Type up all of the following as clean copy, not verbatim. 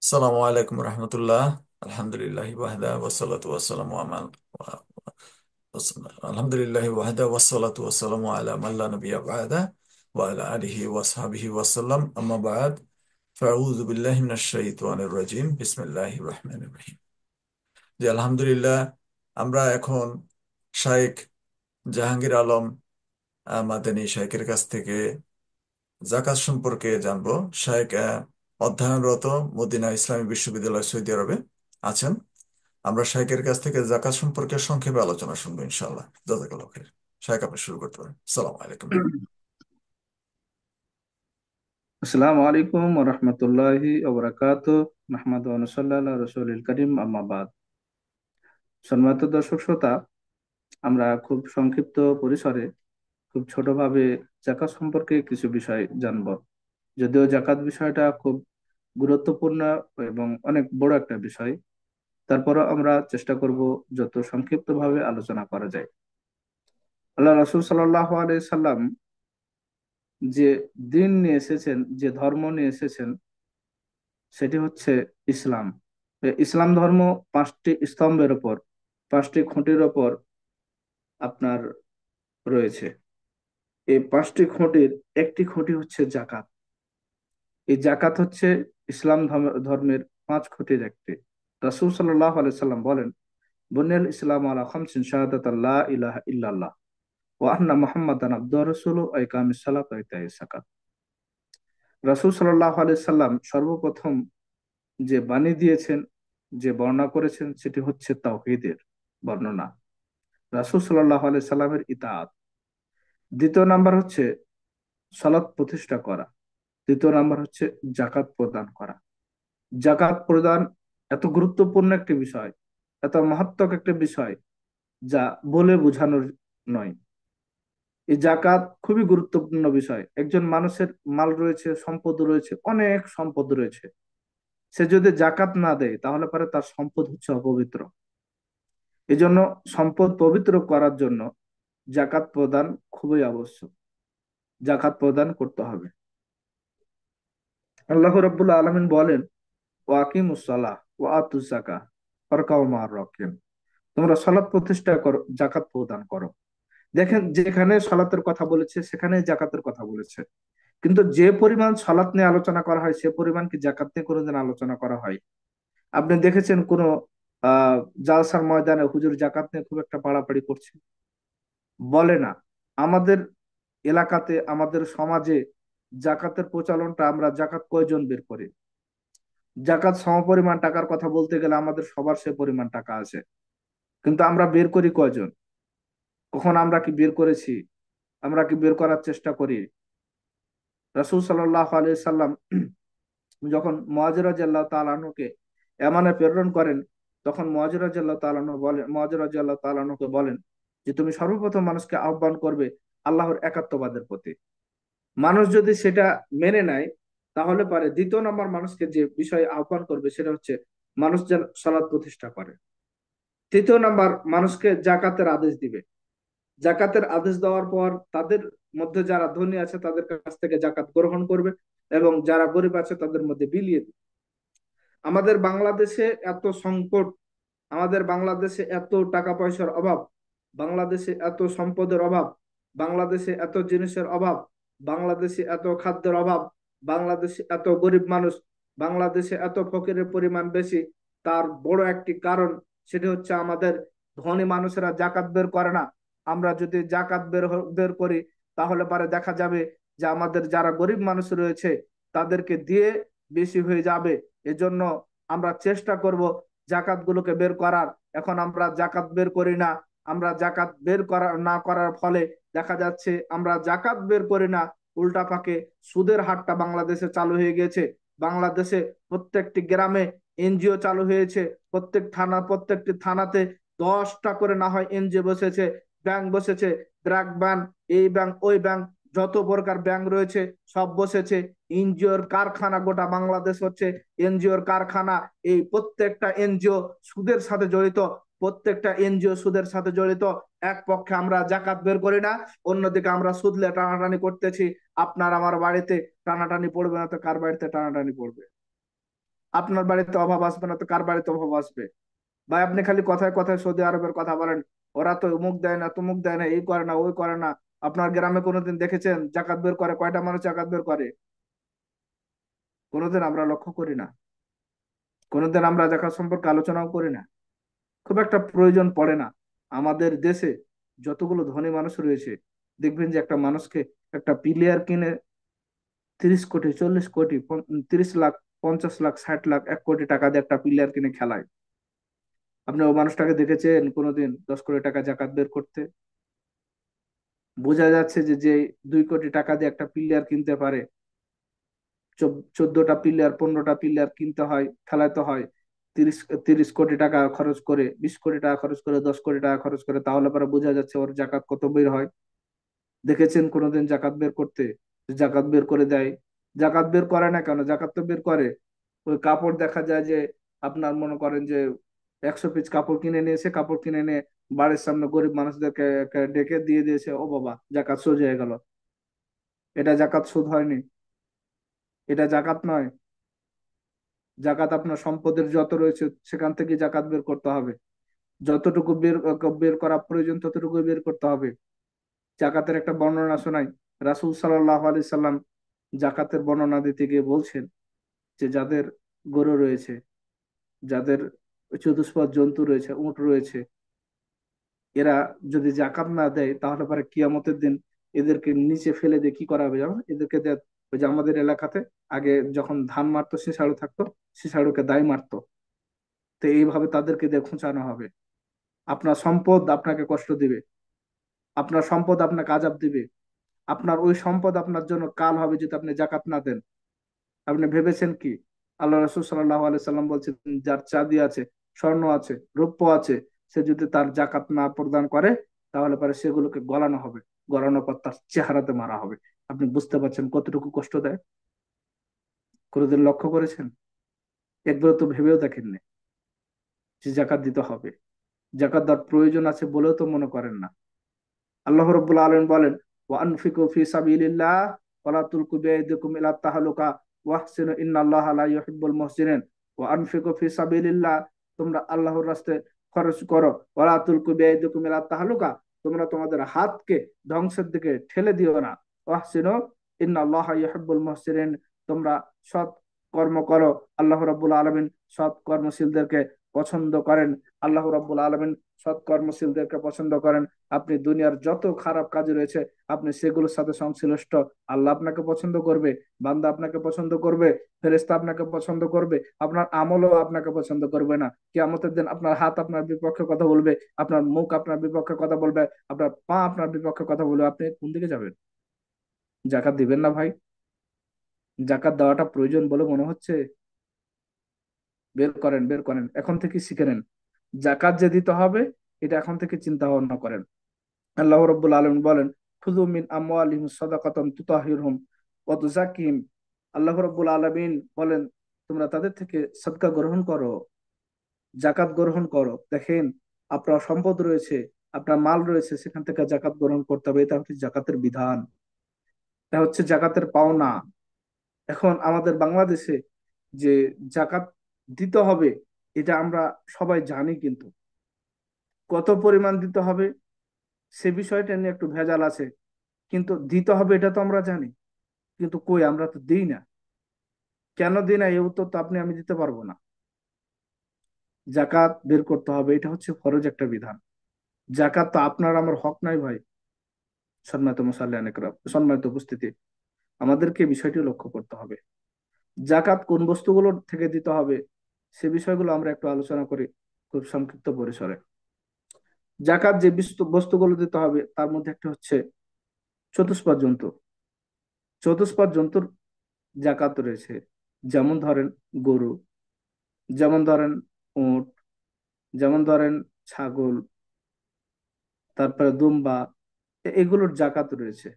আসসালামু আলাইকুম রহমতুল্লাহ। আলহামদুলিল্লাহ ওয়াহদা ওয়াসসালাতু ওয়াসসালামু আলহামদুলিল্লাহ ওয়াহদা ওয়াসসালাতু ওয়াসসালামু আলা মান লা নাবিয়্যা বা'দা ওয়া আলা আলিহি ওয়া সাহবিহি ওয়াসাল্লাম আম্মা বা'দ ফাআউযু বিল্লাহি মিনাশ শাইতানির রাজিম বিসমিল্লাহির রহমানির রহিম। আলহামদুলিল্লাহ, আমরা এখন শাইখ জাহাঙ্গীর আলম মাদানী শাইখের কাছ থেকে জাকাত সম্পর্কে জানবো। শাইখ অধ্যয়নরত মদিনা ইসলামী বিশ্ববিদ্যালয় সৌদি আরবে আছেন। আমরা শাইখের কাছ থেকে জাকাত সম্পর্কে সংক্ষেপে আলোচনা শুনবো ইনশাআল্লাহ। জাযাকাল্লাহু খাইর। শাইখ, আপনি শুরু করতে পারেন। আসসালামু আলাইকুম। আসসালামু আলাইকুম ওয়া রাহমাতুল্লাহি ওয়া বারাকাতুহু। নাহমাদু ওয়া নুসাল্লি আলা রাসূলিল কারীম, আম্মা বাদ। সম্মানিত দর্শক শ্রোতা, আমরা খুব সংক্ষিপ্ত পরিসরে খুব ছোটভাবে যাকাত সম্পর্কে কিছু বিষয় জানব। যদিও যাকাত বিষয়টা খুব গুরুত্বপূর্ণ এবং অনেক বড় একটা বিষয়, তারপরও আমরা চেষ্টা করব যত সংক্ষিপ্তভাবে আলোচনা করা যায়। আল্লাহ রাসূল সাল্লাল্লাহু আলাইহি সাল্লাম যে দিন নিয়ে এসেছেন, যে ধর্ম নিয়ে এসেছেন, সেটি হচ্ছে ইসলাম। ইসলাম ধর্ম পাঁচটি স্তম্ভের ওপর, পাঁচটি খুঁটির ওপর আপনার রয়েছে। এই পাঁচটি খুঁটির একটি খুঁটি হচ্ছে জাকাত। এই জাকাত হচ্ছে ইসলাম ধর্মের পাঁচ খুঁটির একটি। রাসূল সাল্লাল্লাহু আলাইহি সাল্লাম বলেন, বুনিয়াল ইসলাম আলা খামসিন শাহাদাত লা ইলাহা ইল্লাল্লাহ ওয়া আন্না মুহাম্মাদান আবদুহু ওয়া রাসূলুহু ওয়া ইকামিস সালাত ওয়া ইতাইস যাকাত। রাসূল সাল্লাল্লাহু আলাইহি সাল্লাম সর্বপ্রথম যে বাণী দিয়েছেন, যে বর্ণনা করেছেন, সেটি হচ্ছে তাওহীদের বর্ণনা, রাসূল সাল্লাল্লাহু আলাইহি সাল্লামের ইতাআত। দ্বিতীয় নাম্বার হচ্ছে সালাত প্রতিষ্ঠা করা। তৃতীয় নাম্বার হচ্ছে জাকাত প্রদান করা। জাকাত প্রদান এত গুরুত্বপূর্ণ একটি বিষয়, এত মারাত্মক একটা বিষয়, যা বলে বোঝানোর নয়। এই জাকাত খুবই গুরুত্বপূর্ণ বিষয়। একজন মানুষের মাল রয়েছে, সম্পদ রয়েছে, অনেক সম্পদ রয়েছে, সে যদি জাকাত না দেয় তাহলে পরে তার সম্পদ হচ্ছে অপবিত্র। এজন্য সম্পদ পবিত্র করার জন্য জাকাত প্রদান খুবই আবশ্যক। জাকাত প্রদান করতে হবে। আল্লাহ রাব্বুল আলামিন বলেন, ওয়াকিমুস সালাহ ওয়া আতুজ যাকাহ ওয়ারকাউ মা'আর রাকিন। তোমরা সালাত প্রতিষ্ঠা করো, জাকাত প্রদান করো। দেখেন, যেখানে সালাতের কথা বলেছে সেখানে জাকাতের কথা বলেছে, কিন্তু যে পরিমাণ সালাত নিয়ে আলোচনা করা হয় সে পরিমাণ কি জাকাত নিয়ে কোনোদিন আলোচনা করা হয়? আপনি দেখেছেন কোন আহ জালসার ময়দানে হুজুর জাকাত নিয়ে খুব একটা বাড়াবাড়ি করছে? বলে না। আমাদের এলাকাতে, আমাদের সমাজে জাকাতের প্রচলনটা, আমরা জাকাত কয়জন বের করি? জাকাত সমপরিমাণ টাকার কথা বলতে গেলে আমাদের সবার সে পরিমাণ টাকা আছে, কিন্তু আমরা বের করি কয়জন? কখন আমরা কি বের করেছি? আমরা কি বের করার চেষ্টা করি? রাসূল সাল্লাল্লাহু আলাইহি সাল্লাম যখন মুআয রাদিয়াল্লাহু তাআলা আনহুকে ইয়ামানে প্রেরণ করেন, তখন মুআয রাদিয়াল্লাহু তাআলা আনহু বলেন, মুআয রাদিয়াল্লাহু তাআলা আনহুকে বলেন যে তুমি সর্বপ্রথম মানুষকে আহ্বান করবে আল্লাহর একাত্মবাদের প্রতি। মানুষ যদি সেটা মেনে নেয় তাহলে পারে দ্বিতীয় নম্বর মানুষকে যে বিষয়ে আহ্বান করবে সেটা হচ্ছে মানুষ যেন সালাত প্রতিষ্ঠা করে। তৃতীয় নাম্বার মানুষকে জাকাতের আদেশ দিবে। জাকাতের আদেশ দেওয়ার পর তাদের মধ্যে যারা ধনী আছে তাদের কাছ থেকে জাকাত গ্রহণ করবে এবং যারা গরিব আছে তাদের মধ্যে বিলিয়ে দিবে। আমাদের বাংলাদেশে এত সংকট, আমাদের বাংলাদেশে এত টাকা পয়সার অভাব, বাংলাদেশে এত সম্পদের অভাব, বাংলাদেশে এত জিনিসের অভাব, বাংলাদেশে এত খাদ্যের অভাব, বাংলাদেশে এত গরিব মানুষ, বাংলাদেশে এত ফকিরের পরিমাণ বেশি। তার বড় একটি কারণ, সেটি হচ্ছে আমাদের ধনী মানুষেরা জাকাত বের করে না। আমরা যদি জাকাত বের করি তাহলে পরে দেখা যাবে যে আমাদের যারা গরিব মানুষ রয়েছে তাদেরকে দিয়ে বেশি হয়ে যাবে। এজন্য আমরা চেষ্টা করব জাকাত গুলোকে বের করার। এখন আমরা জাকাত বের করি না। আমরা জাকাত বের করা না করার ফলে দেখা যাচ্ছে আমরা জাকাত বের করি না, উল্টা পাকে সুদের হারটা বাংলাদেশে চালু হয়ে গেছে। বাংলাদেশে প্রত্যেকটি গ্রামে এনজিও চালু হয়েছে, প্রত্যেকটি থানাতে 10টা করে না হয় এনজিও বসেছে, ব্যাংক বসেছে, ব্র্যাক ব্যাংক, এই ব্যাংক ওই ব্যাংক, যত প্রকার ব্যাংক রয়েছে সব বসেছে। এনজিওর কারখানা গোটা বাংলাদেশ হচ্ছে এনজিওর কারখানা। এই প্রত্যেকটা এনজিও সুদের সাথে জড়িত, প্রত্যেকটা এনজিও সুদের সাথে জড়িত। এক পক্ষে আমরা জাকাত বের করি না, অন্যদিকে আমরা সুদলে টানাটানি করতেছি। আপনার আমার বাড়িতে টানাটানি পড়বে না তো কার বাড়িতে টানাটানি পড়বে? আপনার বাড়িতে অভাব আসবে না তো কার বাড়িতে অভাব আসবে? ভাই আপনি খালি কথায় কথায় সৌদি আরবের কথা বলেন, ওরা তো অমুক দেয় না তমুক দেয় না, এই করে না ওই করে না। আপনার গ্রামে কোনোদিন দেখেছেন জাকাত বের করে? কয়টা মানুষ জাকাত বের করে? কোনোদিন আমরা লক্ষ্য করি না। কোনোদিন আমরা জাকাত সম্পর্কে আলোচনাও করি না। খুব একটা প্রয়োজন পড়ে না। আমাদের দেশে যতগুলো ধনী মানুষ রয়েছে, দেখবেন যে একটা মানুষকে একটা প্লেয়ার কিনে 30 কোটি, 40 কোটি, 30 লাখ, 50 লাখ, 60 লাখ, 1 কোটি টাকা দিয়ে একটা প্লেয়ার কিনে খেলায়। আপনি ও মানুষটাকে দেখেছেন কোনোদিন 10 কোটি টাকা জাকাত বের করতে? বোঝা যাচ্ছে যে যে 2 কোটি টাকা দিয়ে একটা প্লেয়ার কিনতে পারে, 14টা প্লেয়ার, 15টা প্লেয়ার কিনতে হয়, খেলাতে হয়, তিরিশ 30 কোটি টাকা খরচ করে, 20 কোটি টাকা খরচ করে, 10 কোটি টাকা খরচ করে, তাহলে পরে বোঝা যাচ্ছে ওর জাকাত কত বের হয়। দেখেছেন কোনোদিন জাকাত বের করতে? জাকাত বের করে দেয়। জাকাত বের করে না কেন? জাকাত তো বের করে। ওই কাপড় দেখা যায় যে আপনার মনে করেন যে 100 পিস কাপড় কিনে নিয়েছে, কাপড় কিনে নিয়ে বাড়ির সামনে গরিব মানুষদেরকে ডেকে দিয়ে দিয়েছে, ও বাবা জাকাত সোজ হয়ে গেল। এটা জাকাত সুদ হয়নি, এটা জাকাত নয়। জাকাত আপনার সম্পদের যত রয়েছে সেখান থেকে জাকাত বের করতে হবে। যতটুকু বের করা প্রয়োজন ততটুকু বের করতে হবে। জাকাতের একটা বর্ণনা শোনাই। রাসূল সাল্লাল্লাহু আলাইহি সাল্লাম জাকাতের বর্ণনা দিতে গিয়ে বলছেন যে যাদের গরু রয়েছে, যাদের চতুষ্পদ জন্তু রয়েছে, উট রয়েছে, এরা যদি জাকাত না দেয় তাহলে পরে কিয়ামতের দিন এদেরকে নিচে ফেলে দিয়ে কি করা হবে জানো? এদেরকে ওই যে আমাদের এলাকাতে আগে যখন ধান মারতো, শিশাড়ু থাকতো, শিশাড়ুকে দায় মারতো। তো এইভাবে তাদেরকে দিয়ে খোঁচানো হবে। আপনার সম্পদ আপনাকে কষ্ট দিবে, আপনার সম্পদ আপনাকে আযাব দিবে, আপনার ওই সম্পদ আপনার জন্য কাল হবে যদি আপনি জাকাত না দেন। আপনি ভেবেছেন কি? আল্লাহ রাসূল সাল্লাল্লাহু আলাইহি সাল্লাম বলছেন, যার চাঁদি আছে, স্বর্ণ আছে, রৌপ্য আছে, সে যদি তার জাকাত না প্রদান করে তাহলে পরে সেগুলোকে গলানো হবে, গলানোর পর তার চেহারাতে মারা হবে। আপনি বুঝতে পারছেন কতটুকু কষ্ট দেয়? কোনোদিন লক্ষ্য করেছেন? একবার তো ভেবেও দেখেননি যে জাকাত দিতে হবে। জাকাত দেওয়ার প্রয়োজন আছে বলেও তো মনে করেন না। আল্লাহ রাব্বুল আলামিন বলেন, ওয়া আনফিকু ফি সাবিলিল্লাহ ওয়া লা তুলকু বিয়াইদিকুম ইলা তাহলুকা ওয়াহসিনু ইন্নাল্লাহা লা ইউহিব্বুল মুহসিনিন। ওয়া আনফিকু ফি সাবিলিল্লাহ, তোমরা আল্লাহর রাস্তায় খরচ করো। ওয়া লা তুলকু বিয়াইদিকুম ইলা তাহলুকা, তোমরা তোমাদের হাতকে ধ্বংসের দিকে ঠেলে দিও না। ওয়াহসিনু ইন্নাল্লাহা ইউহিব্বুল মুহসিনিন, তোমরা সৎ কর্ম করো। আল্লাহ রাব্বুল আলামিন সৎ কর্মশীলদেরকে পছন্দ করেন। আল্লাহ রাব্বুল আলামিন সৎ কর্মশীলদেরকে পছন্দ করেন। আপনি দুনিয়ার যত খারাপ কাজ রয়েছে আপনি সেগুলোর সাথে সংশ্লিষ্ট, আল্লাহ আপনাকে পছন্দ করবে, বান্দা আপনাকে পছন্দ করবে, ফেরেশতা আপনাকে পছন্দ করবে, আপনার আমলও আপনাকে পছন্দ করবে না। কিয়ামতের দিন আপনার হাত আপনার বিপক্ষে কথা বলবে, আপনার মুখ আপনার বিপক্ষে কথা বলবে, আপনার পা আপনার বিপক্ষে কথা বলবে। আপনি কোন দিকে যাবেন? জাকাত দিবেন না ভাই? জাকাত দেওয়াটা প্রয়োজন বলে মনে হচ্ছে? বের করেন, বের করেন, এখন থেকে শিখে নেন। জাকাত যে দিতে হবে এটা এখন থেকে চিন্তা ভাবনা করেন। আল্লাহ রাব্বুল আলামিন বলেন, খুযু মিন আমওয়ালিহিম সাদাকাতান তুতাহিরুহুম ওয়া তুযাক্কিহিম। আল্লাহ রাব্বুল আলামিন বলেন, তোমরা তাদের থেকে সদকা গ্রহণ করো, জাকাত গ্রহণ করো। দেখেন, আপনার সম্পদ রয়েছে, আপনার মাল রয়েছে, সেখান থেকে জাকাত গ্রহণ করতে হবে। এটা হচ্ছে জাকাতের বিধান, এটা হচ্ছে জাকাতের পাওনা। এখন আমাদের বাংলাদেশে যে জাকাত দিতে হবে এটা আমরা সবাই জানি, কিন্তু কত পরিমাণ দিতে হবে সে বিষয়টা নিয়ে একটু ভেজাল আছে। কিন্তু দিতে হবে এটা তো আমরা জানি, কিন্তু কই আমরা তো দিই না। কেন দিই না এই উত্তর তো আপনি আমি দিতে পারবো না। জাকাত বের করতে হবে, এটা হচ্ছে ফরজ একটা বিধান। জাকাত তো আপনার আমার হক নাই ভাই। সম্মানিত মুসাল্লিয়ান একরাম, সম্মানিত উপস্থিতি, আমাদেরকে বিষয়টি লক্ষ্য করতে হবে। জাকাত কোন বস্তুগুলো থেকে দিতে হবে সে বিষয়গুলো আমরা একটু আলোচনা করি খুব সংক্ষিপ্ত পরিসরে। জাকাত যে বস্তুগুলো দিতে হবে তার মধ্যে একটা হচ্ছে চতুষ্পদ জন্তু। চতুষ্পদ জন্তুর জাকাত রয়েছে। যেমন ধরেন গরু, যেমন ধরেন উট, যেমন ধরেন ছাগল, তারপরে দুম্বা, এগুলোর জাকাত রয়েছে।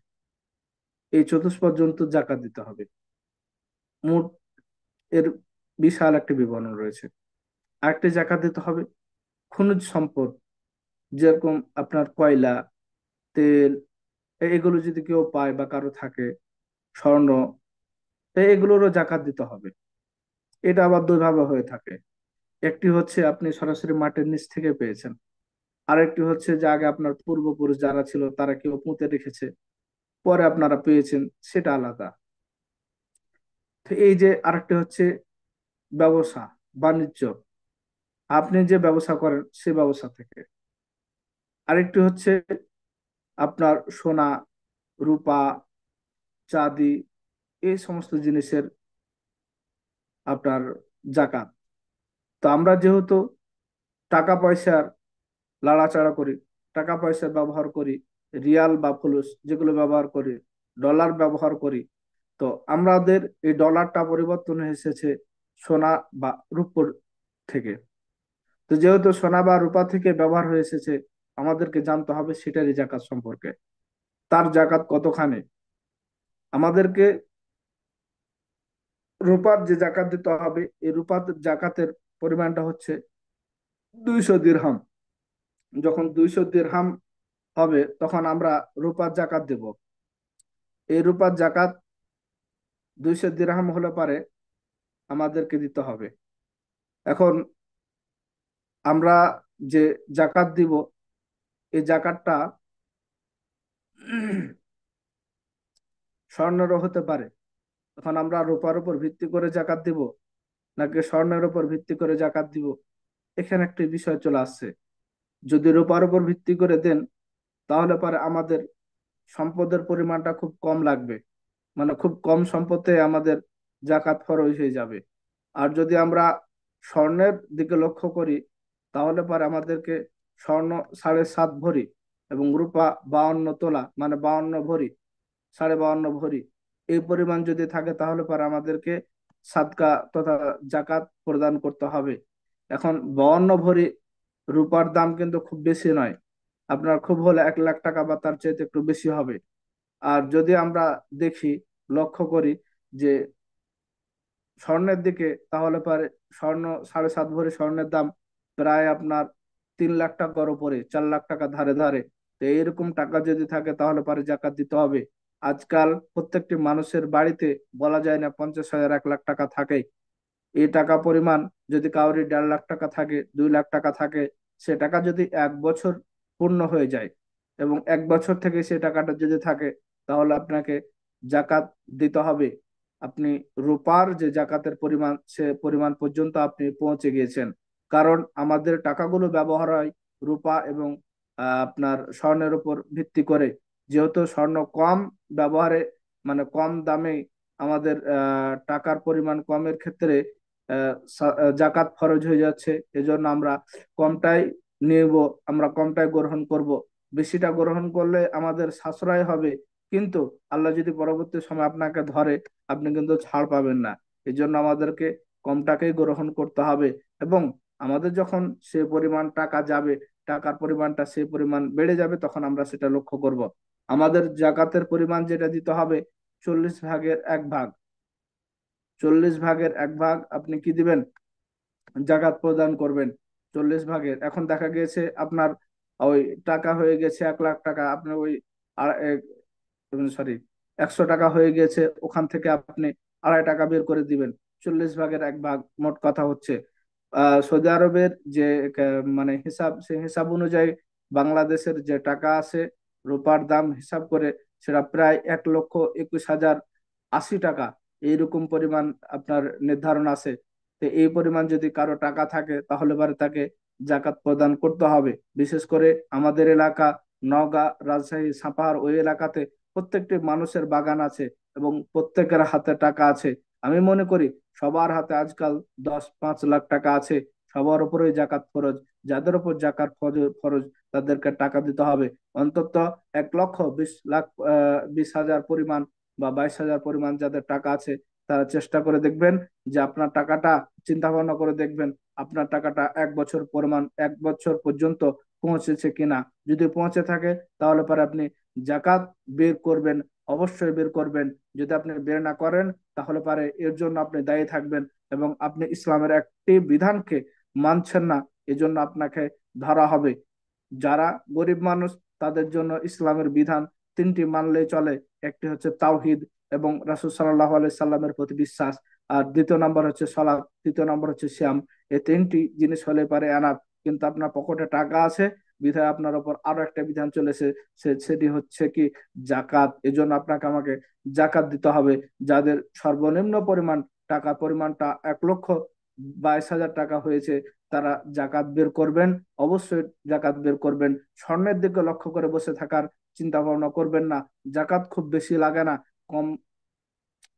এই চতুষ্পদ জন্তুর জাকাত দিতে হবে। উট এর বিশাল একটা বিবরণ রয়েছে। আরেকটি জাকাত দিতে হবে খনিজ সম্পদ, যেরকম আপনার কয়লা, তেল, এগুলো যদি কেউ পায় বা কারো থাকে, স্বর্ণ, এগুলোরও জাকাত দিতে হবে। এটা আবার দুই ভাবে হয়ে থাকে। একটি হচ্ছে আপনি সরাসরি মাটির নিচ থেকে পেয়েছেন, আরেকটি হচ্ছে যে আগে আপনার পূর্বপুরুষ যারা ছিল তারা কেউ পুঁতে রেখেছে, পরে আপনারা পেয়েছেন, সেটা আলাদা। তো এই যে আরেকটি হচ্ছে ব্যবসা বাণিজ্য, আপনি যে ব্যবসা করেন সে ব্যবসা থেকে। আরেকটি হচ্ছে আপনার সোনা, রূপা, চাঁদি, এই সমস্ত জিনিসের আপনার জাকাত। তো আমরা যেহেতু টাকা পয়সার লাড়াচাড়া করি, টাকা পয়সা ব্যবহার করি, রিয়াল বা ফুলুস যেগুলো ব্যবহার করি, ডলার ব্যবহার করি, তো আমাদের এই ডলারটা পরিবর্তন হয়ে এসেছে সোনা বা রূপোর থেকে। তো যেহেতু সোনা বা রূপা থেকে ব্যবহার হয়ে এসেছে, আমাদেরকে জানতে হবে সেটারই জাকাত সম্পর্কে, তার জাকাত কতখানি। আমাদেরকে রূপার যে জাকাত দিতে হবে, এই রূপার জাকাতের পরিমাণটা হচ্ছে 200 দিরহাম। যখন 200 দিরহাম হবে তখন আমরা রূপার জাকাত দেব। এই রূপার জাকাত 200 দিরহাম হলে পারে আমাদেরকে দিতে হবে। এখন আমরা যে জাকাত দিব, এই জাকাতটা স্বর্ণেরও হতে পারে। এখন আমরা রূপার উপর ভিত্তি করে জাকাত দিব নাকি স্বর্ণের উপর ভিত্তি করে জাকাত দিব, এখানে একটি বিষয় চলে আসছে। যদি রূপার উপর ভিত্তি করে দেন, তাহলে পরে আমাদের সম্পদের পরিমাণটা খুব কম লাগবে, মানে খুব কম সম্পদে আমাদের জাকাত ফরজ হয়ে যাবে। আর যদি আমরা স্বর্ণের দিকে লক্ষ্য করি, তাহলে পরে আমাদেরকে স্বর্ণ 7.5 ভরি এবং রূপা 52 তোলা, মানে 52 ভরি, 52.5 ভরি, এই পরিমাণ যদি থাকে তাহলে পরে আমাদেরকে সাদকা তথা জাকাত প্রদান করতে হবে। এখন 52 ভরি রূপার দাম কিন্তু খুব বেশি নয়, আপনার খুব হলে 1 লাখ টাকা বা তার চাইতে একটু বেশি হবে। আর যদি আমরা দেখি, লক্ষ্য করি যে স্বর্ণের দিকে, তাহলে পরে স্বর্ণ 7.5 ভরি স্বর্ণের দাম প্রায় আপনার 3 লাখ টাকার উপরে, 4 লাখ টাকা ধারে ধারে। তো এইরকম টাকা যদি থাকে তাহলে পরে জাকাত দিতে হবে। আজকাল প্রত্যেকটি মানুষের বাড়িতে বলা যায় না 50,000 1 লাখ টাকা থাকে। এই টাকা পরিমাণ যদি কাউরি 1.5 লাখ টাকা থাকে, 2 লাখ টাকা থাকে, সে টাকা যদি 1 বছর পূর্ণ হয়ে যায় এবং 1 বছর থেকে সে টাকাটা যদি থাকে, তাহলে আপনাকে জাকাত দিতে হবে। আপনি রূপার যে জাকাতের পরিমাণ, সে পরিমাণ পর্যন্ত আপনি পৌঁছে গিয়েছেন। কারণ আমাদের টাকাগুলো ব্যবহার হয় রূপা এবং আপনার স্বর্ণের উপর ভিত্তি করে। যেহেতু স্বর্ণ কম ব্যবহারে, মানে কম দামে আমাদের টাকার পরিমাণ কমের ক্ষেত্রে জাকাত ফরজ হয়ে যাচ্ছে, এজন্য আমরা কমটাই নেব, আমরা কমটাই গ্রহণ করব। বেশিটা গ্রহণ করলে আমাদের সাশ্রয় হবে, কিন্তু আল্লাহ যদি পরবর্তী সময় আপনাকে ধরে, আপনি কিন্তু ছাড় পাবেন না। এই জন্য আমাদেরকে কমটাকেই গ্রহণ করতে হবে। এবং আমাদের যখন সে পরিমাণ টাকা যাবে, টাকার পরিমাণটা সে পরিমাণ বেড়ে যাবে, তখন আমরা সেটা লক্ষ্য করব। আমাদের জাকাতের পরিমাণ যেটা দিতে হবে, 40 ভাগের 1 ভাগ। 40 ভাগের 1 ভাগ আপনি কি দিবেন, জাকাত প্রদান করবেন। 40 ভাগের, এখন দেখা গিয়েছে আপনার ওই টাকা হয়ে গেছে 1 লাখ টাকা, আপনি ওই সরি 100 টাকা হয়ে গেছে, ওখান থেকে আপনি 2.5 টাকা বের করে দিবেন। 40 ভাগের 1 ভাগ মোট কথা হচ্ছে সৌদি আরবের যে মানে হিসাব, সেই হিসাব অনুযায়ী বাংলাদেশের যে টাকা আছে, রূপার দাম হিসাব করে সেটা প্রায় 1,21,080 টাকা, এইরকম পরিমাণ আপনার নির্ধারণ আছে। তো এই পরিমাণ যদি কারো টাকা থাকে, তাহলে পরে তাকে জাকাত প্রদান করতে হবে। বিশেষ করে আমাদের এলাকা নওগাঁ, রাজশাহী, সাপাহার, ওই এলাকাতে প্রত্যেকটি মানুষের বাগান আছে এবং প্রত্যেকের হাতে টাকা আছে। আমি মনে করি সবার হাতে আজকাল 10-5 লাখ টাকা আছে, সবার উপরেই জাকাত ফরজ। যাদের উপর জাকাত ফরজ তাদেরকে টাকা দিতে হবে। অন্তত 1,20,00,000 20,000 পরিমাণ বা 22,000 পরিমাণ যাদের টাকা আছে, তারা চেষ্টা করে দেখবেন যে আপনার টাকাটা, চিন্তা ভাবনা করে দেখবেন আপনার টাকাটা 1 বছর পরিমাণ, 1 বছর পর্যন্ত পৌঁছেছে কিনা। যদি পৌঁছে থাকে, তাহলে পরে আপনি জাকাত বের করবেন, অবশ্যই বের করবেন। যদি আপনি বের না করেন, তাহলে পারে এর জন্য আপনি দায়ী থাকবেন এবং আপনি ইসলামের একটি বিধানকে মানছেন না, এজন্য আপনাকে ধরা হবে। যারা গরিব মানুষ, তাদের জন্য ইসলামের বিধান 3টি মানলেই চলে। একটি হচ্ছে তাওহিদ এবং রাসূল সাল্লাল্লাহু আলাইহি সাল্লামের প্রতি বিশ্বাস, আর দ্বিতীয় নাম্বার হচ্ছে সালাত, তৃতীয় নাম্বার হচ্ছে শ্যাম। এই তিনটি জিনিস হলে পারে এনাফ। কিন্তু আপনার পকেটে টাকা আছে বিধায় আপনার উপর আরো একটা বিধান চলেছে, সেটি হচ্ছে কি জাকাত। এই জন্য আপনাকে আমাকে জাকাত দিতে হবে। যাদের সর্বনিম্ন পরিমাণ টাকা পরিমাণটা 1,22,000 টাকা হয়েছে, তারা জাকাত বের করবেন। অবশ্যই জাকাত বের করবেন। স্বর্ণের দিকে লক্ষ্য করে বসে থাকার চিন্তা ভাবনা করবেন না। জাকাত খুব বেশি লাগে না, কম,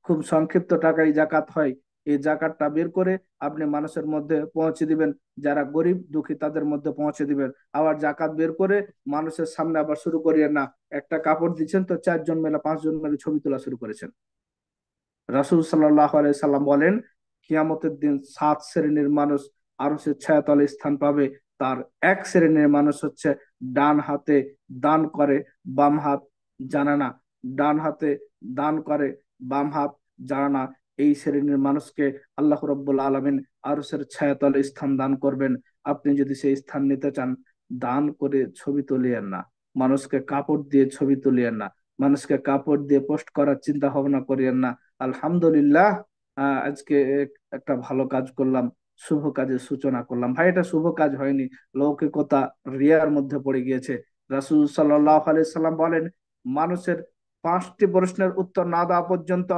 খুব সংক্ষিপ্ত টাকায় জাকাত হয়। এই জাকাতটা বের করে আপনি মানুষের মধ্যে পৌঁছে দিবেন, যারা গরিব দুঃখী তাদের মধ্যে পৌঁছে দিবেন। আবার জাকাত বের করে মানুষের সামনে আবার শুরু করিয়েন না, একটা কাপড় দিচ্ছেন তো 4 জন মেলে 5 জন মেলে ছবি তোলা শুরু করেছেন। রাসূল সাল্লাল্লাহু আলাইহি সাল্লাম বলেন, কিয়ামতের দিন 7 শ্রেণীর মানুষ আরশের ছায়াতলে স্থান পাবে। তার এক শ্রেণীর মানুষ হচ্ছে ডান হাতে দান করে, বাম হাত জানে না। ডান হাতে দান করে, বাম হাত জানে না। এই শ্রেণীর মানুষকে আল্লাহ রাব্বুল আলামিন আরশের ছায়াতলে স্থান দান করবেন। আপনি যদি সেই স্থান নিতে চান, দান করে ছবি তুলিয়েন না, মানুষকে কাপড় দিয়ে ছবি তুলিয়েন না, মানুষকে কাপড় দিয়ে পোস্ট করার চিন্তা ভাবনা করিয়েন না। আলহামদুলিল্লাহ, আজকে একটা ভালো কাজ করলাম, শুভ কাজের সূচনা করলাম। ভাই, এটা শুভ কাজ হয়নি, লৌকিকতা, রিয়ার মধ্যে পড়ে গিয়েছে। রাসূল সাল্লাল্লাহু আলাইহি সাল্লাম বলেন, মানুষের 5টি প্রশ্নের উত্তর না দেওয়া পর্যন্ত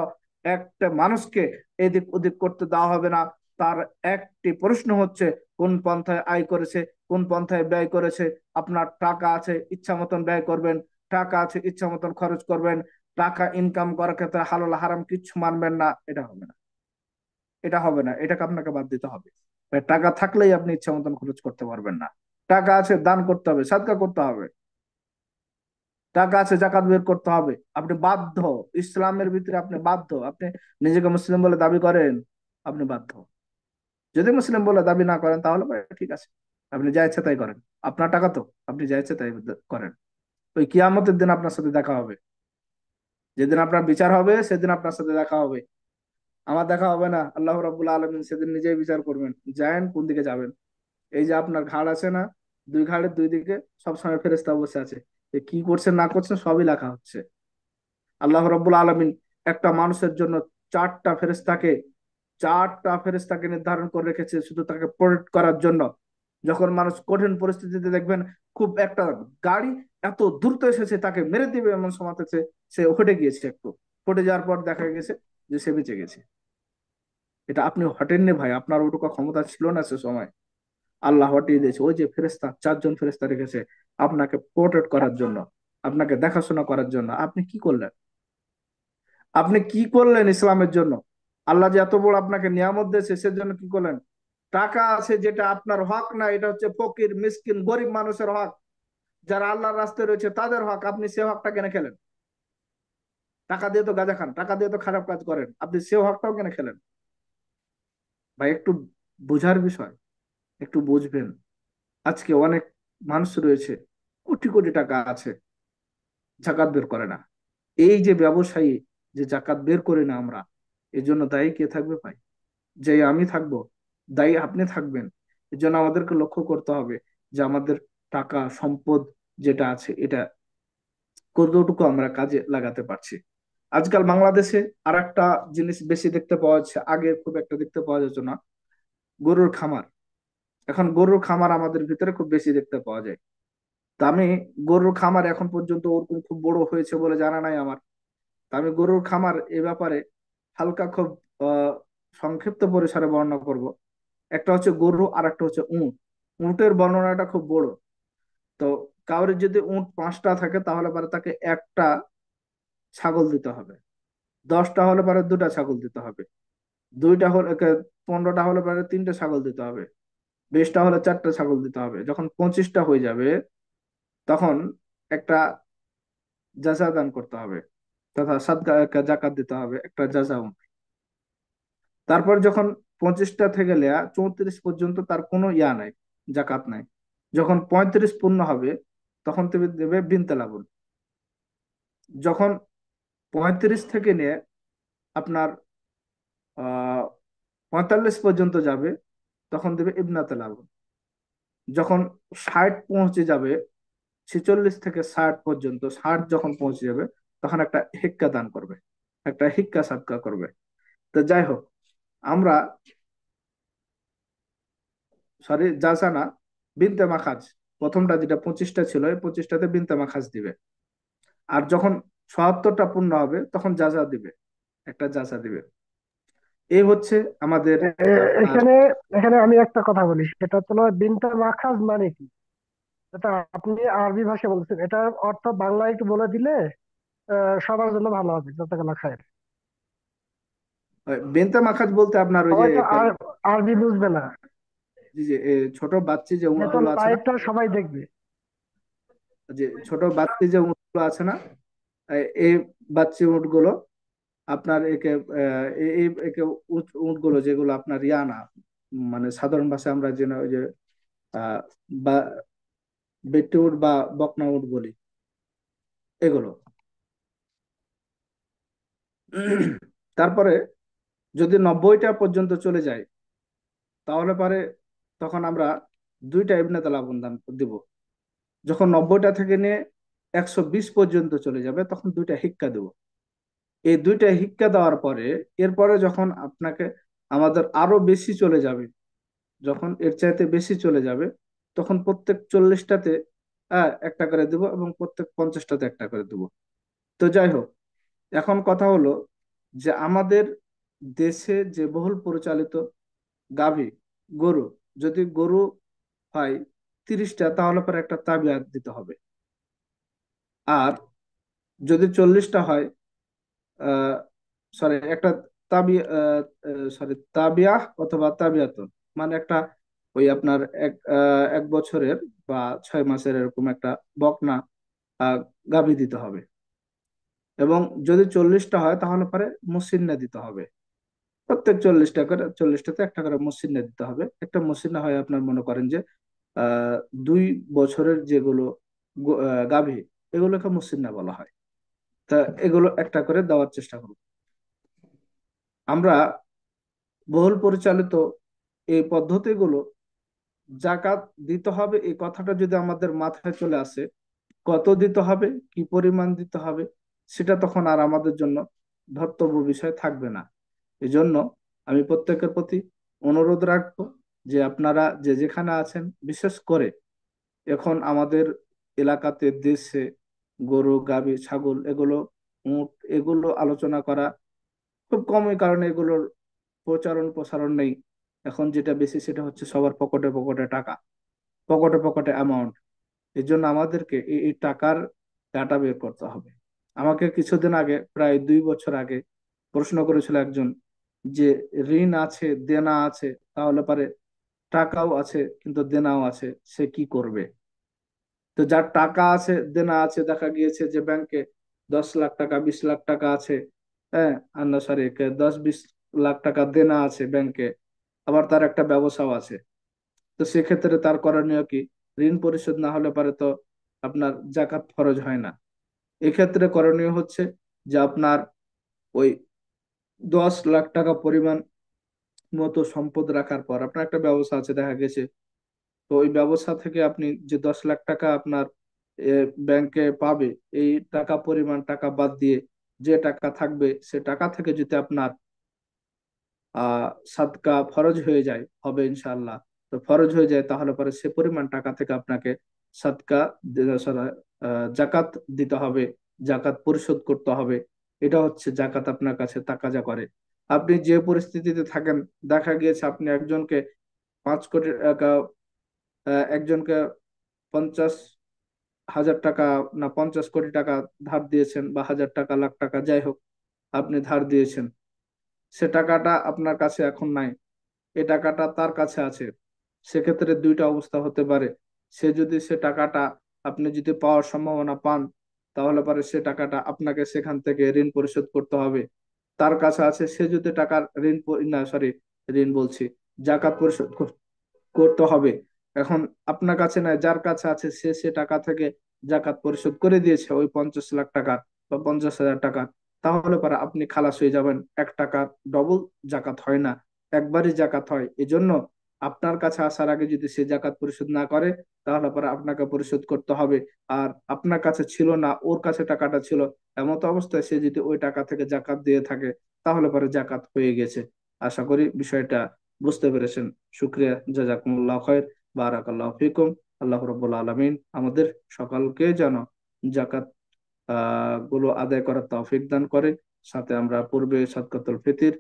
একটা মানুষকে এদিক ওদিক করতে দেওয়া হবে না। তার একটি প্রশ্ন হচ্ছে কোন পন্থায় আয় করেছে, কোন পন্থায় ব্যয় করেছে। আপনার টাকা আছে, ইচ্ছা মতন ব্যয় করবেন, টাকা আছে ইচ্ছা মতন খরচ করবেন। টাকা ইনকাম করার ক্ষেত্রে হালাল হারাম কিচ্ছু মানবেন না, এটা হবে না, এটা হবে না, এটাকে আপনাকে বাদ দিতে হবে। তাই টাকা থাকলেই আপনি ইচ্ছা মতন খরচ করতে পারবেন না। টাকা আছে দান করতে হবে, সাদকা করতে হবে। টাকা আছে জাকাত বের করতে হবে, আপনি বাধ্য। ইসলামের ভিতরে আপনি বাধ্য। আপনি নিজেকে মুসলিম বলে দাবি করেন, আপনি বাধ্য। যদি মুসলিম বলে দাবি না করেন তাহলে ভাই ঠিক আছে, আপনি যা ইচ্ছা তাই করেন। আপনার টাকা তো, আপনি যা ইচ্ছা তাই করেন। ওই কিয়ামতের দিন আপনার সাথে দেখা হবে। যেদিন আপনার বিচার হবে সেদিন আপনার সাথে দেখা হবে। আমার দেখা হবে না, আল্লাহ রাব্বুল আলামিন সেদিন নিজেই বিচার করবেন, যায়েন কোন দিকে যাবেন। এই যে আপনার ঘাড় আছে না, দুই ঘাড়ের দুই দিকে সবসময় ফেরেশতা বসে আছে, যে কি করছেন না করছেন সবই লেখা হচ্ছে। আল্লাহ রাব্বুল আলামিন একটা মানুষের জন্য 4টা ফেরেশতাকে 4টা ফেরেশতাকে নির্ধারণ করে রেখেছে শুধু তাকে প্রোটেক্ট করার জন্য। যখন মানুষ কঠিন পরিস্থিতিতে দেখবেন খুব একটা গাড়ি এত দ্রুত এসেছে তাকে মেরে দিবে এমন সময় থেকে সে হটে গিয়েছে, একটু হটে যাওয়ার পর দেখা গেছে যে সে বেঁচে গেছে। এটা আপনি হটেননি ভাই, আপনার ওটুকু ক্ষমতা ছিল না সে সময়, আল্লাহ হটিয়ে দিয়েছে। ওই যে ফেরেশতা, 4জন ফেরেশতা রেখেছে আপনাকে প্রোটেক্ট করার জন্য, আপনাকে দেখাশোনা করার জন্য। আপনি কি করলেন? আপনি কি করলেন ইসলামের জন্য? আল্লাহ যে এত বড় আপনাকে নিয়ামত দিয়েছে সেজন্য কি করলেন? টাকা আছে যেটা আপনার হক না, এটা হচ্ছে ফকির মিসকিন গরিব মানুষের হক, যারা আল্লাহর রাস্তায় রয়েছে তাদের হক। আপনি সে হকটা কেন খেলেন? টাকা দিয়ে তো গাঁজা খান, টাকা দিয়ে তো খারাপ কাজ করেন, আপনি সে হকটাও কেন খেলেন? ভাই, একটু বোঝার বিষয়, একটু বুঝবেন। আজকে অনেক মানুষ রয়েছে, কোটি কোটি টাকা আছে, জাকাত বের করে না। এই যে ব্যবসায়ী, যে জাকাত বের করি না আমরা, এর জন্য দায়ী কে থাকবে ভাই? যে আমি থাকবো, দায়ী আপনি থাকবেন। এর জন্য আমাদেরকে লক্ষ্য করতে হবে যে আমাদের টাকা সম্পদ যেটা আছে এটা কতটুকু আমরা কাজে লাগাতে পারছি। আজকাল বাংলাদেশে আর একটা জিনিস বেশি দেখতে পাওয়া যাচ্ছে, আগে খুব একটা দেখতে পাওয়া যেত না, গরুর খামার। এখন গরুর খামার আমাদের ভিতরে খুব বেশি দেখতে পাওয়া যায়। তা আমি গরুর খামার এখন পর্যন্ত ওরকম খুব বড় হয়েছে বলে জানা নাই আমার। তা আমি গরুর খামার এ ব্যাপারে হালকা খুব আহ সংক্ষিপ্ত পরিসরে বর্ণনা করব। একটা হচ্ছে গরু আর একটা হচ্ছে উট। উটের বর্ণনাটা খুব বড়। তো কাউরের যদি উট 5টা থাকে তাহলে পরে তাকে একটা ছাগল দিতে হবে। 10টা হলে পরে 2টা ছাগল দিতে হবে। 2টা হলে 15টা হলে পরে 3টে ছাগল দিতে হবে। 20টা হলে 4টে ছাগল দিতে হবে। যখন 25টা হয়ে যাবে তখন একটা জাযা দান করতে হবে, তথা সাদকা জাকাত দিতে হবে, একটা জাযা। তারপর যখন 25টা থেকে লেয়া 34 পর্যন্ত তার কোনো ইয়া নাই, জাকাত নাই। যখন 35 পূর্ণ হবে তখন তুমি দেবে বিনতে লাবুন। যখন 35 থেকে নিয়ে আপনার 45 পর্যন্ত যাবে তখন দেবে ইবনাতে লাবুন। যখন 60 পৌঁছে যাবে, 46 থেকে 60 পর্যন্ত, 60 যখন পৌঁছে যাবে তখন একটা হিক্কা দান করবে, একটা হিক্কা সাদকা করবে। তো যাই হোক, আমরা, সরি জাসানা, বিনতে মাখাজ, প্রথমটা যেটা 25টা ছিল, এই 25টাতে বিনতে মাখাজ দিবে। আর যখন 74টা পূর্ণ হবে তখন জাজা দিবে, একটা জাজা দিবে। এই হচ্ছে আমাদের এ- এ- আপনার। এখানে এখানে আমি একটা কথা বলি, সেটা হচ্ছে বিনতে মাখাজ মানে কি? এটা আপনি আরবি ভাষায় বলছেন, এটার অর্থ বাংলায় একটু বলে দিলে সবার জন্য ভালো হবে, যত গেলা খায়। বিনতে মাখাজ বলতে আপনার ওই যে সবাই তো আর আরবি বুঝবে না, ছোট বাচ্চি যে যেহেতু উটগুলো আছে না, লাইভটা সবাই দেখবে। যে ছোট বাচ্চি যে উটগুলো আছে না, এই বাচ্চি উটগুলো আপনার একে একে উটগুলো যেগুলো আপনার ইয়ানা, মানে সাধারণ ভাষায় আমরা যেন ওই যে আহ, বা বেটে উট বা বকনা উট বলি, এগুলো। তারপরে যদি 90টা পর্যন্ত চলে যায় তাহলে পারে তখন আমরা 2টা ইবনে তালাবুন দান দিব। যখন 90টা থেকে নিয়ে 120 পর্যন্ত চলে যাবে তখন 2টা হিক্কা দেব। এই 2টা হিক্কা দেওয়ার পরে এরপরে যখন আপনাকে আমাদের আরো বেশি চলে যাবে, যখন এর চাইতে বেশি চলে যাবে তখন প্রত্যেক 40টাতে একটা করে দেব এবং প্রত্যেক 50টাতে একটা করে দেব। তো যাই হোক, এখন কথা হলো যে আমাদের দেশে যে বহুল পরিচালিত গাভী, গরু, যদি গরু হয় 30টা তাহলে পরে একটা তাবিয়া দিতে হবে। আর যদি 40টা হয়, আহ সরি একটা তাবিয়া, সরি তাবিয়া অথবা তাবিয়াতুন, মানে একটা ওই আপনার 1 বছরের বা 6 মাসের এরকম একটা বকনা আহ গাভী দিতে হবে। এবং যদি 40টা হয় তাহলে পরে মুসিন্না দিতে হবে। প্রত্যেক 40টাতে একটা করে মুসিন্না দিতে হবে। একটা মুসিন্না হয় আপনার মনে করেন যে আহ 2 বছরের যেগুলো গাভী, এগুলোকে মুসিন্না বলা হয়। তা এগুলো একটা করে দেওয়ার চেষ্টা করব আমরা। বহুল পরিচালিত এই পদ্ধতিগুলো, জাকাত দিতে হবে এই কথাটা যদি আমাদের মাথায় চলে আসে, কত দিতে হবে, কি পরিমাণ দিতে হবে, সেটা তখন আর আমাদের জন্য ধর্তব্য বিষয় থাকবে না। এজন্য আমি প্রত্যেকের প্রতি অনুরোধ রাখবো যে আপনারা যে যেখানে আছেন, বিশেষ করে এখন আমাদের এলাকাতে, দেশে গরু, গাভী, ছাগল, এগুলো, উট, এগুলো আলোচনা করা খুব কম, এই কারণে এগুলোর প্রচারণ প্রসারণ নেই। এখন যেটা বেশি সেটা হচ্ছে সবার পকেটে পকেটে টাকা, পকেটে পকেটে অ্যামাউন্ট। এই জন্য আমাদেরকে এই টাকার ডাটা বের করতে হবে। আমাকে কিছুদিন আগে, প্রায় 2 বছর আগে, প্রশ্ন করেছিল একজন যে ঋণ আছে, দেনা আছে, তাহলে পারে টাকাও আছে কিন্তু দেনাও আছে, সে কি করবে? তো যার টাকা আছে, দেনা আছে, দেখা গিয়েছে যে ব্যাংকে 10 লাখ টাকা, 20 লাখ টাকা আছে, হ্যাঁ, আর না সরি, 10-20 লাখ টাকা দেনা আছে ব্যাংকে, আবার তার একটা ব্যবসাও আছে। তো সেক্ষেত্রে তার করণীয় কি? ঋণ পরিশোধ না হলে পারে তো আপনার জাকাত ফরজ হয় না। এক্ষেত্রে করণীয় হচ্ছে যে আপনার ওই 10 লাখ টাকা পরিমাণ মতো সম্পদ রাখার পর, আপনার একটা ব্যবসা আছে দেখা গেছে, তো ওই ব্যবসা থেকে আপনি যে 10 লাখ টাকা আপনার ব্যাংকে পাবে, এই টাকা পরিমাণ টাকা বাদ দিয়ে যে টাকা থাকবে, সে টাকা থেকে যদি আপনার সাদকা ফরজ হয়ে যায়, হবে ইনশাআল্লাহ, তো ফরজ হয়ে যায়, তাহলে পরে সে পরিমাণ টাকা থেকে আপনাকে সাদকা, জাকাত দিতে হবে, জাকাত পরিশোধ করতে হবে। এটা হচ্ছে জাকাত আপনার কাছে তাকাজা করে। আপনি যে পরিস্থিতিতে থাকেন, দেখা গিয়েছে আপনি একজনকে 5 কোটি টাকা, একজনকে 50,000 টাকা, না 50 কোটি টাকা ধার দিয়েছেন, বা 1,000 টাকা, লাখ টাকা, যাই হোক, আপনি ধার দিয়েছেন। সে টাকাটা আপনার কাছে এখন নাই, এ টাকাটা তার কাছে আছে। সেক্ষেত্রে 2টা অবস্থা হতে পারে। সে টাকাটা আপনি যদি পাওয়ার সম্ভাবনা পান, তাহলে পরে সে টাকাটা আপনাকে সেখান থেকে ঋণ পরিশোধ করতে হবে। তার কাছে আছে, সে যদি টাকার না সরি, ঋণ বলছি, জাকাত পরিশোধ করতে হবে। এখন আপনার কাছে নাই, যার কাছে আছে সে টাকা থেকে জাকাত পরিশোধ করে দিয়েছে ওই 50 লাখ টাকা বা 50,000 টাকা, তাহলে পরে আপনি খালাস হয়ে যাবেন। 1 টাকা ডবল জাকাত হয় না, একবারই জাকাত হয়। এজন্য আপনার কাছে আসার আগে যদি সে জাকাত পরিশোধ না করে, তাহলে পরে আপনাকে পরিশোধ করতে হবে। আর আপনার কাছে ছিল না, ওর কাছে টাকাটা ছিল, এমত অবস্থায় সে যদি ওই টাকা থেকে জাকাত দিয়ে থাকে, তাহলে পরে জাকাত হয়ে গেছে। আশা করি বিষয়টা বুঝতে পেরেছেন। শুক্রিয়া, জাজাকুমুল্লাহ খায়ের, বারাকাল্লাহু ফিকুম। আল্লাহ রাব্বুল আলামিন আমাদের সকলকে যেন জাকাত গুলো আদায় করার তৌফিক দান করে। সাথে আমরা পূর্বে সাদকাতুল ফিতির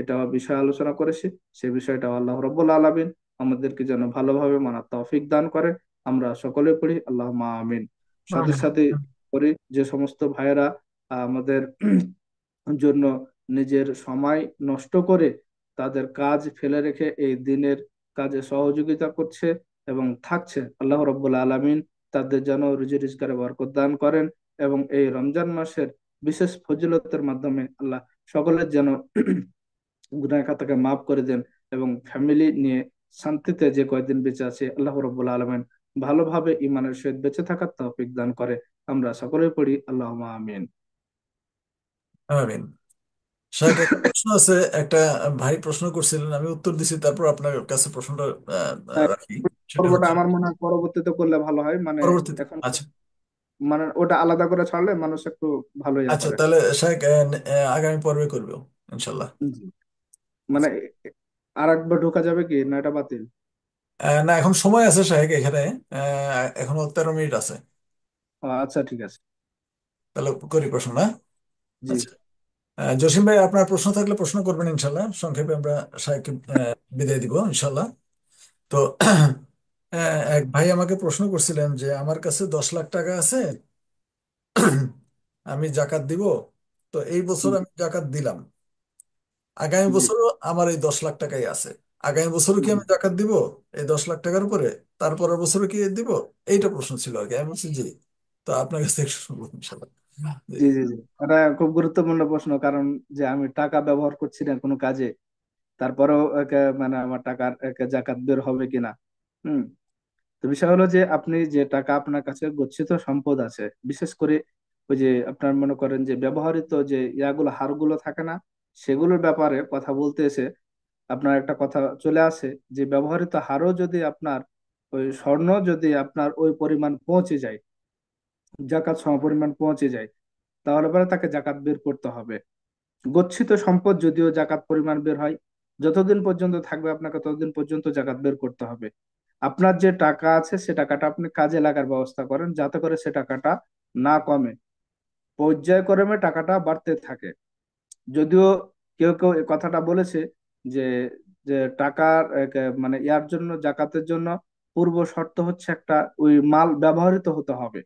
এটা বিষয় আলোচনা করেছি, সেই বিষয়টা আল্লাহ রাব্বুল আলামিন আমাদেরকে যেন ভালোভাবে মানার তৌফিক দান করে। আমরা সকলে পড়ি আল্লাহুম্মা আমিন। সাথে আমিন। সাথে করি যে সমস্ত ভাইয়েরা আমাদের জন্য নিজের সময় নষ্ট করে তাদের কাজ ফেলে রেখে এই দিনের কাজে সহযোগিতা করছে এবং থাকছে, আল্লাহ রাব্বুল আলামিন তাদের যেন রুজি রোজগারে বরকত দান করেন এবং এই রমজান মাসের বিশেষ ফজিলতের মাধ্যমে আল্লাহ সকলের যেন গুনাহ খাতাকে মাফ করে দেন এবং ফ্যামিলি নিয়ে শান্তিতে যে কয়দিন বেঁচে আছে আল্লাহ রাব্বুল আলামিন ভালোভাবে ইমানের সহিত বেঁচে থাকার তৌফিক দান করে। আমরা সকলেই পড়ি আল্লাহুম্মা আমিন। আমিন। শাহেক, একটা প্রশ্ন আছে। একটা ভাই প্রশ্ন করছিলেন, আমি উত্তর দিছি, তারপর আপনার কাছে প্রশ্নটা রাখি। সেটা পর্বটা হচ্ছে আমার মনে হয় পরবর্তীতে করলে ভালো হয়, মানে পরবর্তীতে। এখন আচ্ছা। মানে ওটা আলাদা করে ছাড়লে মানুষ একটু ভালো ইয়া আচ্ছা, করে। তাহলে শাহেক আগামী পর্বে করবো ইনশাল্লাহ। জি। মানে আর একবার ঢোকা যাবে কি না এটা বাতিল? না, এখন সময় আছে শাহেক এখানে। এখনো 13 মিনিট আছে। আচ্ছা ঠিক আছে। তাহলে করি প্রশ্ন না? জি। আচ্ছা। জসিম ভাই, আপনার প্রশ্ন থাকলে প্রশ্ন করবেন ইনশাল্লাহ। সংক্ষেপে আমরা শাহেককে বিদায় দিব ইনশাল্লাহ। তো এক ভাই আমাকে প্রশ্ন করছিলেন যে আমার কাছে 10 লাখ টাকা আছে, আমি জাকাত দিব। তো এই বছর জি। আমি জাকাত দিলাম, আগামী জি। বছরও আমার এই 10 লাখ টাকাই আছে, আগামী বছরও কি জি। আমি জাকাত দিব এই 10 লাখ টাকার উপরে? তারপরের বছরও কি দিব? এইটা প্রশ্ন ছিল আর কি। আমি বলছি জি। তো আপনার কাছে একটু শুনবো ইনশাল্লাহ। জি। জি। জি। জি। এটা খুব গুরুত্বপূর্ণ প্রশ্ন, কারণ যে আমি টাকা ব্যবহার করছি না কোনো কাজে, তারপরেও মানে আমার টাকার জাকাত বের হবে কিনা। হুম। তো বিষয় হলো যে আপনি যে টাকা আপনার কাছে গচ্ছিত সম্পদ আছে, বিশেষ করে ওই যে আপনার মনে করেন যে ব্যবহৃত যে ইয়াগুলো হারগুলো থাকে না, সেগুলোর ব্যাপারে কথা বলতে এসে আপনার একটা কথা চলে আসে যে ব্যবহৃত হারও যদি আপনার ওই স্বর্ণ যদি আপনার ওই পরিমাণ পৌঁছে যায়, জাকাত সমপরিমাণ পৌঁছে যায়, তাহলে পরে তাকে জাকাত বের করতে হবে। গচ্ছিত সম্পদ যদিও জাকাত পরিমাণ বের হয়, যতদিন পর্যন্ত থাকবে আপনাকে ততদিন পর্যন্ত জাকাত বের করতে হবে। আপনার যে টাকা আছে সে টাকাটা আপনি কাজে লাগার ব্যবস্থা করেন, যাতে করে সে টাকাটা না কমে, পর্যায়ক্রমে টাকাটা বাড়তে থাকে। যদিও কেউ কেউ এই কথাটা বলেছে যে যে টাকার মানে ইয়ার জন্য, জাকাতের জন্য পূর্ব শর্ত হচ্ছে একটা ওই মাল ব্যবহৃত হতে হবে।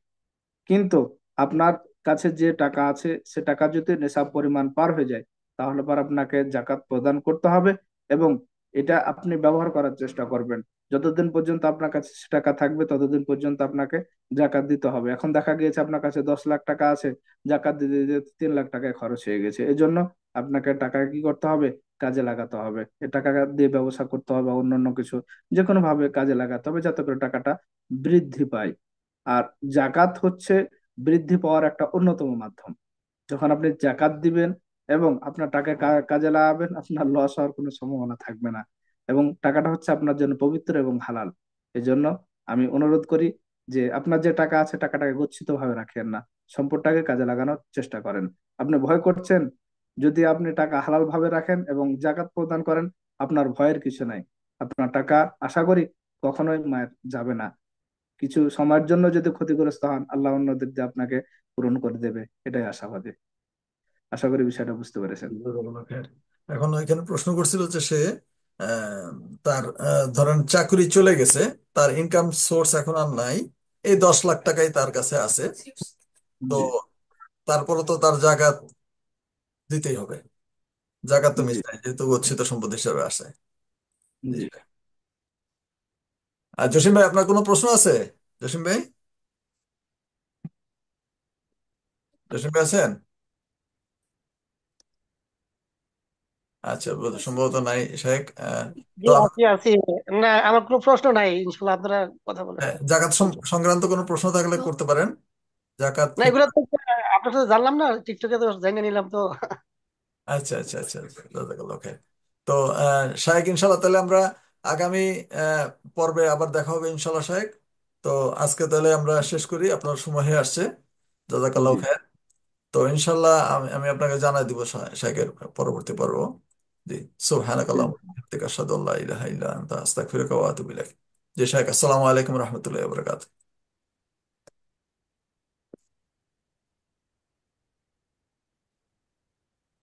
কিন্তু আপনার কাছে যে টাকা আছে সে টাকা যদি নেশাব পরিমাণ পার হয়ে যায়, তাহলে পর আপনাকে জাকাত প্রদান করতে হবে এবং এটা আপনি ব্যবহার করার চেষ্টা করবেন। যতদিন পর্যন্ত আপনার কাছে সে টাকা থাকবে ততদিন পর্যন্ত আপনাকে জাকাত দিতে হবে। এখন দেখা গিয়েছে আপনার কাছে 10 লাখ টাকা আছে, জাকাত দিতে দিতে 3 লাখ টাকায় খরচ হয়ে গেছে। এজন্য আপনাকে টাকা কি করতে হবে? কাজে লাগাতে হবে। এ টাকা দিয়ে ব্যবসা করতে হবে, অন্যান্য কিছু যে কোনো ভাবে কাজে লাগাতে হবে, যাতে করে টাকাটা বৃদ্ধি পায়। আর জাকাত হচ্ছে বৃদ্ধি পাওয়ার একটা অন্যতম মাধ্যম। যখন আপনি জাকাত দিবেন এবং আপনার টাকা কাজে লাগাবেন, আপনার লস হওয়ার কোনো সম্ভাবনা থাকবে না এবং টাকাটা হচ্ছে আপনার জন্য পবিত্র এবং হালাল। এই জন্য আমি অনুরোধ করি যে আপনার যে টাকা আছে টাকাটাকে গচ্ছিত ভাবে রাখেন না, সম্পদটাকে কাজে লাগানোর চেষ্টা করেন। আপনি ভয় করছেন, যদি আপনি টাকা হালাল ভাবে রাখেন এবং জাকাত প্রদান করেন, আপনার ভয়ের কিছু নাই। আপনার টাকা আশা করি কখনোই মায়ের যাবে না। কিছু সময়ের জন্য যদি ক্ষতিগ্রস্ত হন, আল্লাহ অন্য দিক দিয়ে আপনাকে পূরণ করে দেবে, এটাই আশাবাদী। আশা করি বিষয়টা বুঝতে পেরেছেন। জাযাকাল্লাহ খায়ের। এখন ওইখানে প্রশ্ন করছিল যে সে আহ, তার ধরেন চাকরি চলে গেছে, তার ইনকাম সোর্স এখন আর নাই, এই 10 লাখ টাকাই তার কাছে আছে। তো জি। তারপরে তো তার জাকাত দিতেই হবে, জাকাত তো মিস জি। নাই, যেহেতু গচ্ছিত সম্পদ হিসাবে আসে। জি। জি। আর জসিম ভাই, আপনার কোনো প্রশ্ন আছে? জসিম ভাই, জসিম ভাই আছেন? আচ্ছা, সম্ভবত নাই শেখ। জি, তো আছি আছি। না, আমার কোনো প্রশ্ন নাই, ইনশাল্লাহ আপনারা কথা বলেন। জাকাত সংক্রান্ত কোনো প্রশ্ন থাকলে করতে পারেন। জাকাত না, এগুলো তো আপনার সাথে জানলাম না, টিকটকে তো জেনে নিলাম তো। আচ্ছা, আচ্ছা, আচ্ছা, আচ্ছা, জাযাকাল্লাহ খাইর। তো শাহেক, ইনশাল্লাহ তাহলে আমরা আগামী আহ, পর্বে আবার দেখা হবে ইনশাল্লাহ শাহেক। তো আজকে তাহলে আমরা শেষ করি, আপনার সময় হয়ে আসছে। জাযাকাল্লাহ জি। খাইর। তো ইনশাল্লাহ আমি আমি আপনাকে জানাই দিব শাহেকের পরবর্তী পর্ব। জি, সুবহানাক জি। আল্লাহুম্মা ওয়া বিহামদিকা আশহাদু আল্লা ইলাহা ইল্লা আনতা আস্তাগফিরুকা ওয়া আতুবু ইলাইক। জি শাইখ, আসসালামু আলাইকুম রহমতুল্লাহি ওয়া বারাকাতুহু।